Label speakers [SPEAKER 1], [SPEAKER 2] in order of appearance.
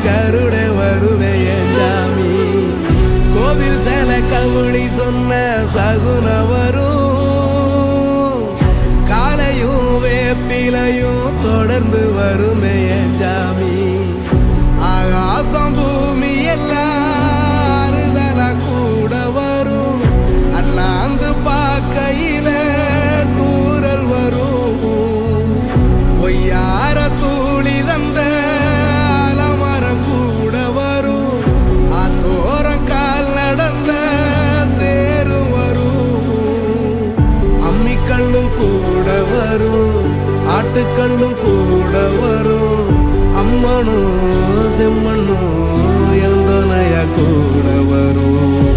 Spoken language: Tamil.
[SPEAKER 1] கருட வருமே என் சாமி கோவில் சேல கவுளி சொன்ன சகுன வரும் காலையும் வேப்பிலையும் தொடர்ந்து வருமே என் சாமி ஆகாசம் பூமி எல்லாருதலா கூட வரும் அண்ணாந்து பார்க்கையில தூரல் வரும் பொய்யார தூளி தந்த அலமரம் கூட வரும் ஆத்தோரம் கால் நடந்த சேரும் வரும் அம்மிக்கல்லும் கூட வரும் ஆட்டுக்கல்லும் கூட வரும் அம்மனும் செம்மண்ணும் எந்தனைய கூட வரும்